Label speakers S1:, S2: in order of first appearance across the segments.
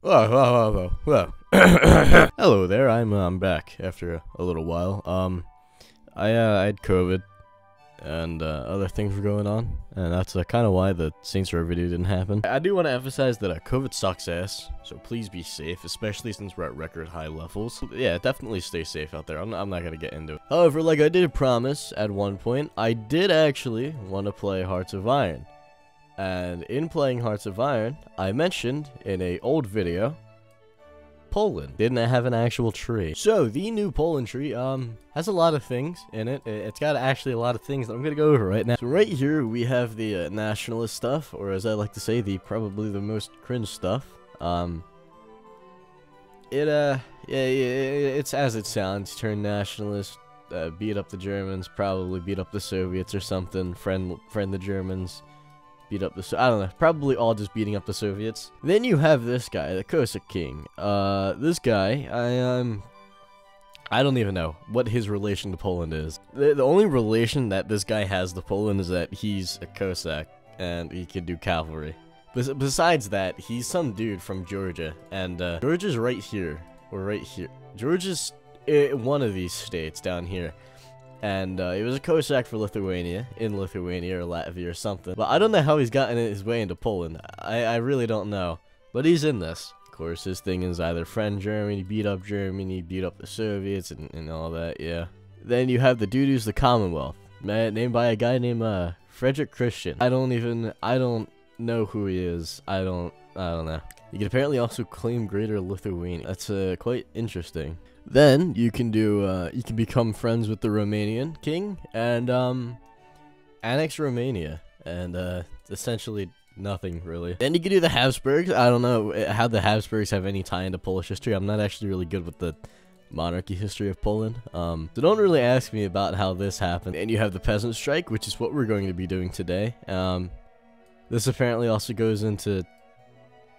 S1: Whoa. Hello there, I'm back after a little while. I had COVID, and other things were going on, and that's kind of why the Saints Row video didn't happen. I do want to emphasize that COVID sucks ass, so please be safe, especially since we're at record high levels. Yeah, definitely stay safe out there. I'm not gonna get into it. However, like I did promise at one point, I did actually want to play Hearts of Iron. And in playing Hearts of Iron, I mentioned in a old video, Poland didn't have an actual tree. So the new Poland tree has a lot of things in it. It's got actually a lot of things that I'm gonna go over right now. So right here we have the nationalist stuff, or as I like to say, probably the most cringe stuff. It's as it sounds. Turn nationalist, beat up the Germans, probably beat up the Soviets or something. Friend the Germans. Beat up I don't know, probably all just beating up the Soviets. Then you have this guy, the Cossack King. This guy, I don't even know what his relation to Poland is. The only relation that this guy has to Poland is that he's a Cossack and he can do cavalry. Besides that, he's some dude from Georgia, and Georgia's right here, or right here. Georgia's one of these states down here. And he was a Cossack for Lithuania, in Lithuania or Latvia or something. But I don't know how he's gotten his way into Poland. I really don't know. But he's in this. Of course, his thing is either friend Germany, beat up the Soviets, and all that, yeah. Then you have the dude who's the Commonwealth, named by a guy named Frederick Christian. I don't know who he is. I don't know. You can apparently also claim Greater Lithuania. That's quite interesting. Then you can you can become friends with the Romanian king and annex Romania, and essentially nothing really. Then you can do the Habsburgs. I don't know how the Habsburgs have any tie into Polish history. I'm not actually really good with the monarchy history of Poland. So don't really ask me about how this happened. And you have the peasant strike, which is what we're going to be doing today. This apparently also goes into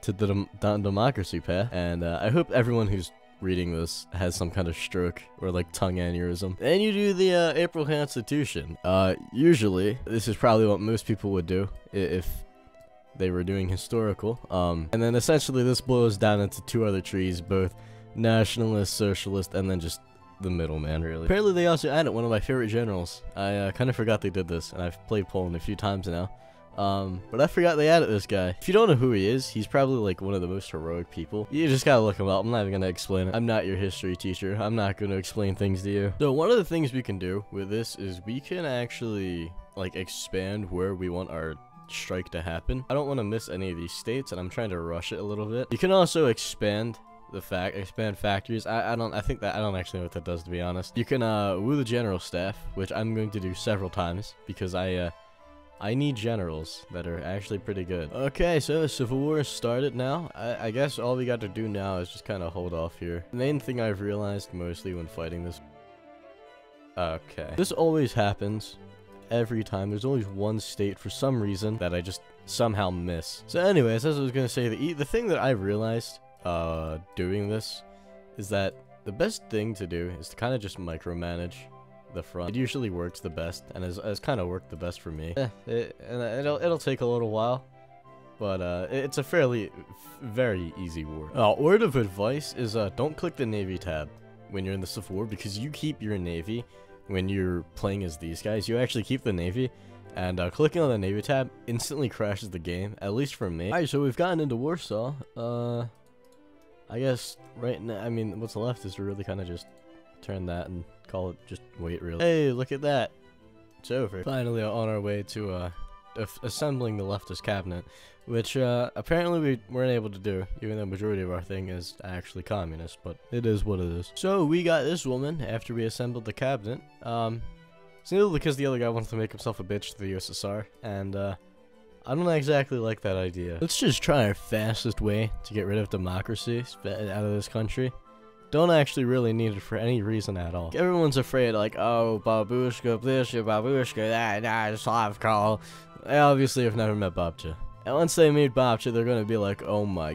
S1: the democracy path, and I hope everyone who's reading this has some kind of stroke or like tongue aneurysm. Then you do the April Constitution. Usually this is probably what most people would do if they were doing historical. And then essentially this boils down into two other trees, both nationalist, socialist, and then just the middleman, really. Apparently they also added one of my favorite generals. I kind of forgot they did this, and I've played Poland a few times now. But I forgot they added this guy. If you don't know who he is, he's probably like one of the most heroic people. You just gotta look him up. I'm not even gonna explain it. I'm not your history teacher. I'm not gonna explain things to you. So one of the things we can do with this is we can actually like expand where we want our strike to happen. I don't want to miss any of these states, and I'm trying to rush it a little bit. You can also expand factories. I don't actually know what that does, to be honest. You can woo the general staff, which I'm going to do several times because I need generals that are actually pretty good. Okay, so the Civil War started now. I guess all we got to do now is just kind of hold off here. The main thing I've realized mostly when fighting this... Okay. This always happens. Every time. There's always one state for some reason that I just somehow miss. So anyways, as I was going to say, the thing that I realized doing this is that the best thing to do is to kind of just micromanage the front. It usually works the best, and has kind of worked the best for me. It'll take a little while, but it's a very easy war. Word of advice is don't click the Navy tab when you're in the Civil War, because you keep your Navy when you're playing as these guys. You actually keep the Navy, and clicking on the Navy tab instantly crashes the game, at least for me. Alright, so we've gotten into Warsaw. I guess right now, I mean, what's left is to really kind of just turn that and call it just wait, really. Hey, look at that. It's over. Finally on our way to assembling the leftist cabinet, which apparently we weren't able to do, even though the majority of our thing is actually communist, but it is what it is. So we got this woman after we assembled the cabinet, simply because the other guy wants to make himself a bitch to the USSR, and I don't exactly like that idea. Let's just try our fastest way to get rid of democracy out of this country. Don't actually really need it for any reason at all. Everyone's afraid, like, oh, babushka, blisha, babushka, Slavko. They obviously have never met Babcha. And once they meet Babcha, they're gonna be like, oh my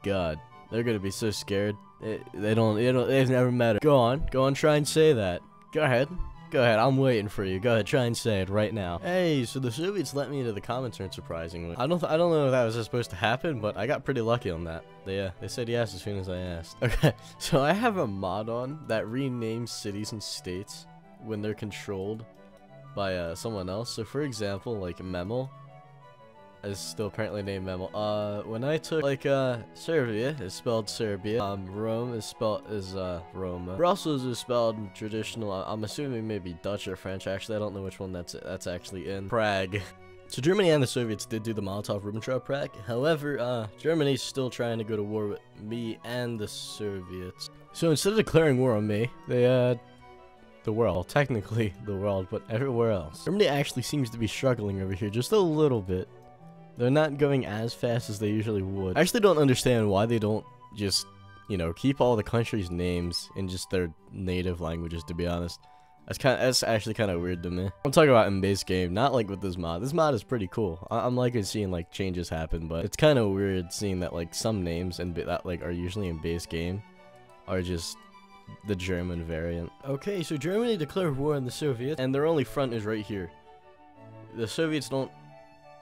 S1: god. They're gonna be so scared. They've never met her. Go on, try and say that. Go ahead. Go ahead, I'm waiting for you. Go ahead, try and say it right now. Hey, so the Soviets let me into the Comintern, surprisingly. I don't know if that was supposed to happen, but I got pretty lucky on that. They said yes as soon as I asked. Okay, so I have a mod on that renames cities and states when they're controlled by someone else. So for example, like Memel is still apparently named Memel. When I took like Serbia is spelled Serbia. Rome is spelled Roma. Brussels is spelled traditional. I'm assuming maybe Dutch or French. Actually, I don't know which one that's actually in. Prague. So Germany and the Soviets did do the Molotov-Ribbentrop Pact. However, Germany's still trying to go to war with me and the Soviets. So instead of declaring war on me, they the world, technically the world, but everywhere else. Germany actually seems to be struggling over here just a little bit. They're not going as fast as they usually would. I actually don't understand why they don't just, you know, keep all the countries' names in just their native languages, to be honest. That's actually kind of weird to me. I'm talking about in base game, not like with this mod. This mod is pretty cool. I'm liking seeing like changes happen, but it's kind of weird seeing that like some names and that like are usually in base game are just the German variant. Okay, so Germany declared war on the Soviets, and their only front is right here. The Soviets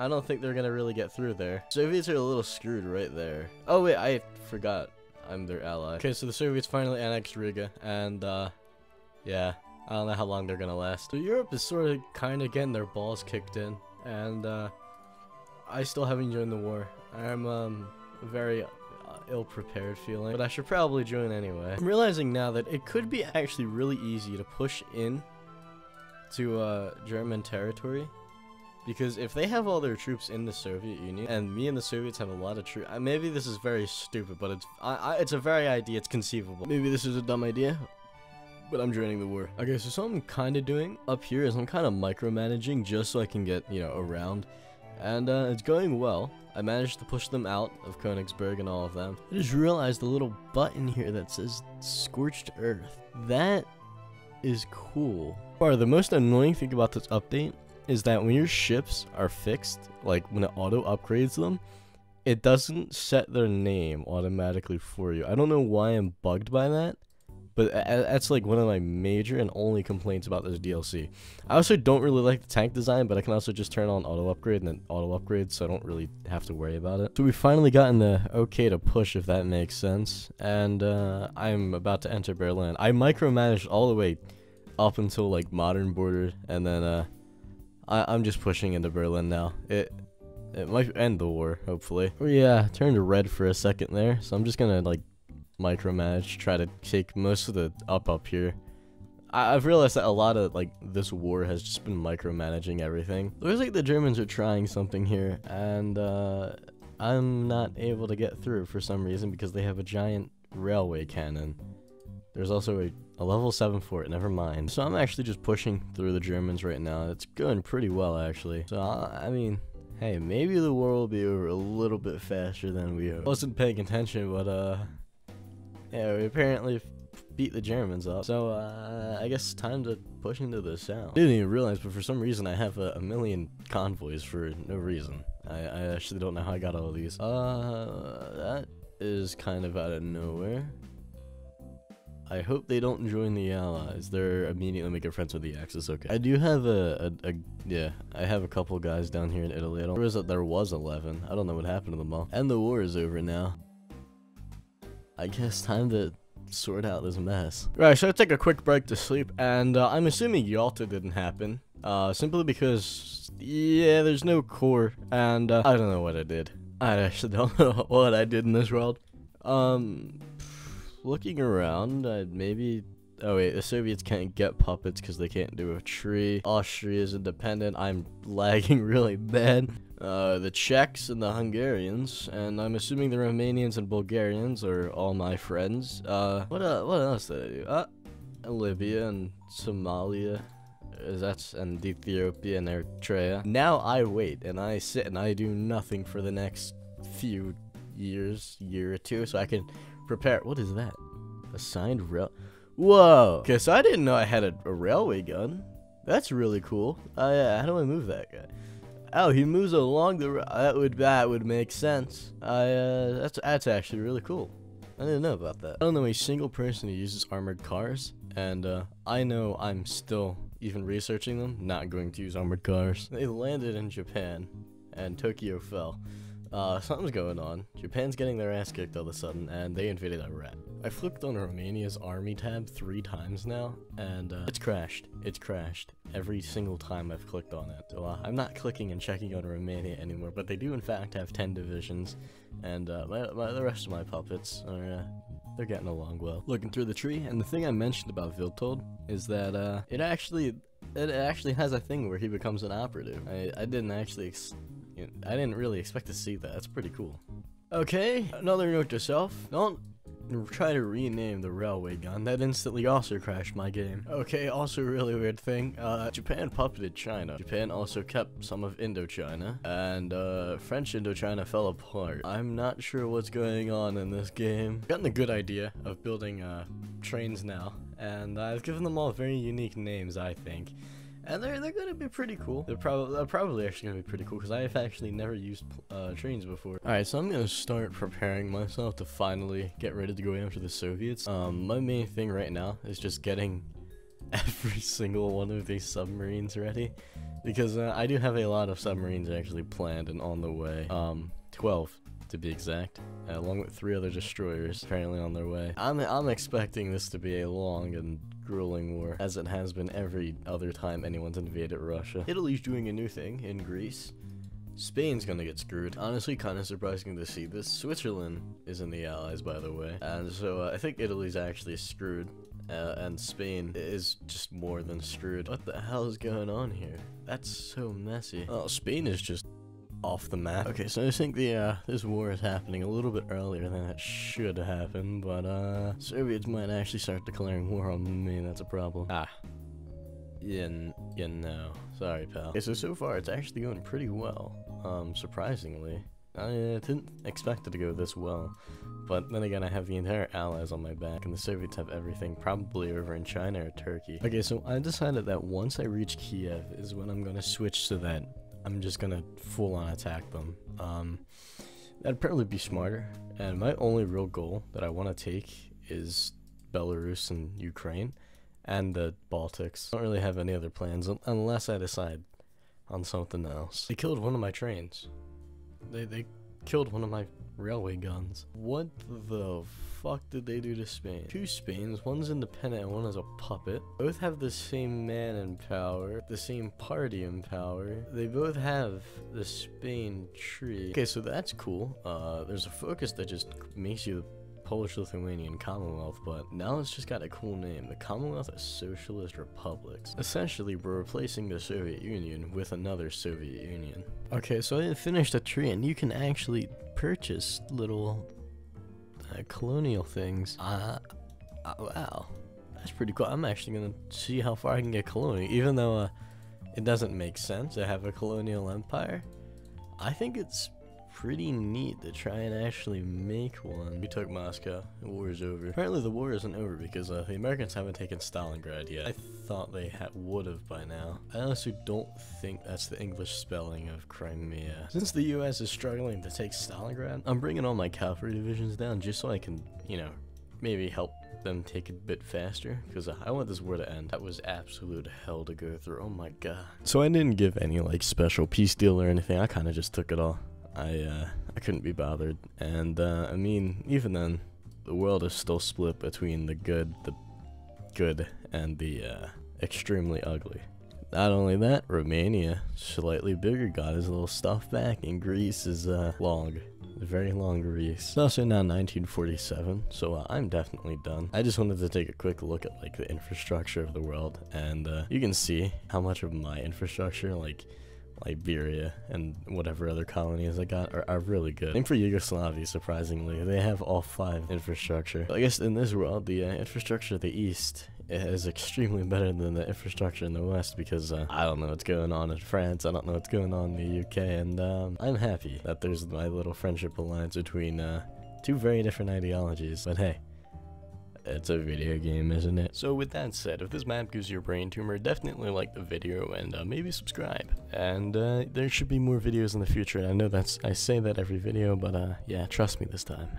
S1: I don't think they're gonna really get through there. Soviets are a little screwed right there. Oh wait, I forgot I'm their ally. Okay, so the Soviets finally annexed Riga, and yeah, I don't know how long they're gonna last. So Europe is sort of kind of getting their balls kicked in, and I still haven't joined the war. I'm very ill-prepared feeling, but I should probably join anyway. I'm realizing now that it could be actually really easy to push in to German territory, because if they have all their troops in the Soviet Union and me and the Soviets have a lot of troops, maybe this is very stupid, but it's a very idea. It's conceivable. Maybe this is a dumb idea, but I'm joining the war. Okay, so something I'm kind of doing up here is I'm kind of micromanaging just so I can get, you know, around, and it's going well. I managed to push them out of Königsberg and all of them. I just realized the little button here that says Scorched Earth. That is cool. Or the most annoying thing about this update is that when your ships are fixed, like when it auto upgrades them, it doesn't set their name automatically for you. I don't know why I'm bugged by that, but that's like one of my major and only complaints about this DLC. I also don't really like the tank design, but I can also just turn on auto upgrade and then auto upgrade, so I don't really have to worry about it. So we finally gotten the okay to push, if that makes sense, and I'm about to enter Berlin. I micromanaged all the way up until like modern border, and then I'm just pushing into Berlin now. It might end the war, hopefully. Oh yeah, turned red for a second there, so I'm just gonna like micromanage, try to take most of the up here. I've realized that a lot of like this war has just been micromanaging everything. Looks like the Germans are trying something here, and I'm not able to get through for some reason because they have a giant railway cannon. There's also a level 7 fort, never mind. So I'm actually just pushing through the Germans right now. It's going pretty well, actually. So, I mean, hey, maybe the war will be over a little bit faster than we hope. Wasn't paying attention, but, yeah, we apparently beat the Germans up. So, I guess it's time to push into the south. Didn't even realize, but for some reason I have a million convoys for no reason. I actually don't know how I got all of these. That is kind of out of nowhere. I hope they don't join the Allies. They're immediately making friends with the Axis. Okay. I do have yeah, I have a couple guys down here in Italy. There was 11. I don't know what happened to them all. And the war is over now. I guess time to sort out this mess. Right, so I take a quick break to sleep, and I'm assuming Yalta didn't happen. Simply because, yeah, there's no core, and I don't know what I did. I actually don't know what I did in this world. Looking around, maybe... Oh wait, the Soviets can't get puppets because they can't do a tree. Austria is independent. I'm lagging really bad. The Czechs and the Hungarians, and I'm assuming the Romanians and Bulgarians are all my friends. What else did I do? Libya and Somalia. And Ethiopia and Eritrea. Now I wait, and I sit, and I do nothing for the next few years, year or two, so I can prepare. What is that? Assigned rail. Whoa. Okay, so I didn't know I had a railway gun. That's really cool. Yeah, how do I move that guy? Oh, he moves along the that would make sense. That's actually really cool. I didn't know about that. I don't know a single person who uses armored cars, and I know I'm still even researching them, not going to use armored cars. They landed in Japan, and Tokyo fell. Something's going on. Japan's getting their ass kicked all of a sudden, and they invaded Iraq. I flipped on Romania's army tab 3 times now, and it's crashed. It's crashed every single time I've clicked on it. So I'm not clicking and checking on Romania anymore, but they do in fact have 10 divisions, and the rest of my puppets are, they're getting along well. Looking through the tree, and the thing I mentioned about Viltold is that it actually has a thing where he becomes an operative. I didn't actually I didn't really expect to see that. That's pretty cool. Okay, another note to self. Don't try to rename the railway gun. That instantly also crashed my game. Okay, also a really weird thing. Japan puppeted China. Japan also kept some of Indochina. And, French Indochina fell apart. I'm not sure what's going on in this game. I've gotten a good idea of building, trains now. And I've given them all very unique names, I think. And they're gonna be pretty cool. They're probably actually gonna be pretty cool because I have actually never used trains before. Alright, so I'm gonna start preparing myself to finally get ready to go after the Soviets. My main thing right now is just getting every single one of these submarines ready, because I do have a lot of submarines actually planned and on the way. 12 to be exact, along with 3 other destroyers apparently on their way. I'm expecting this to be a long and grueling war, as it has been every other time anyone's invaded Russia. Italy's doing a new thing in Greece. Spain's gonna get screwed. Honestly, kind of surprising to see this. Switzerland is in the Allies, by the way, and so I think Italy's actually screwed, and Spain is just more than screwed. What the hell is going on here? That's so messy. Oh, Spain is just off the map. Okay, so I think this war is happening a little bit earlier than it should happen, but Soviets might actually start declaring war on me. That's a problem. Yeah, no. Sorry, pal. Okay, so far it's actually going pretty well. Surprisingly. I didn't expect it to go this well. But then again, I have the entire Allies on my back, and the Soviets have everything probably over in China or Turkey. Okay, so I decided that once I reach Kiev is when I'm gonna switch to that. I'm just gonna full-on attack them. That'd probably be smarter. And my only real goal that I want to take is Belarus and Ukraine, and the Baltics. I don't really have any other plans unless I decide on something else. They killed one of my trains. They killed one of my railway guns. What the fuck did they do to Spain? 2 Spains, one's independent and one is a puppet. Both have the same man in power, the same party in power. They both have the Spain tree. Okay, so that's cool. There's a focus that just makes you the Polish-Lithuanian Commonwealth, but now it's just got a cool name, the Commonwealth of Socialist Republics. Essentially, we're replacing the Soviet Union with another Soviet Union. Okay, so I finished a tree, and you can actually purchase little colonial things. Wow, that's pretty cool. I'm actually gonna see how far I can get colonial, even though it doesn't make sense to have a colonial empire. I think it's pretty neat to try and actually make one. We took Moscow. The war is over. Apparently the war isn't over because the Americans haven't taken Stalingrad yet. I thought they would have by now. I honestly don't think that's the English spelling of Crimea. Since the US is struggling to take Stalingrad, I'm bringing all my cavalry divisions down just so I can, you know, maybe help them take it a bit faster, because I want this war to end. That was absolute hell to go through. Oh my god. So I didn't give any like special peace deal or anything. I kind of just took it all. I couldn't be bothered, and I mean, even then, the world is still split between the good, and the extremely ugly. Not only that, Romania, slightly bigger, got his little stuff back, and Greece is long, very long Greece. It's also now 1947, so I'm definitely done. I just wanted to take a quick look at like the infrastructure of the world, and you can see how much of my infrastructure, like Liberia and whatever other colonies I got, are really good. Same for Yugoslavia, surprisingly. They have all 5 infrastructure. I guess in this world, the infrastructure of the East is extremely better than the infrastructure in the West, because I don't know what's going on in France, I don't know what's going on in the UK, and I'm happy that there's my little friendship alliance between 2 very different ideologies. But hey, it's a video game, isn't it? So with that said, if this map gives you a brain tumor, definitely like the video and maybe subscribe. And there should be more videos in the future. I know I say that every video, but yeah, trust me this time.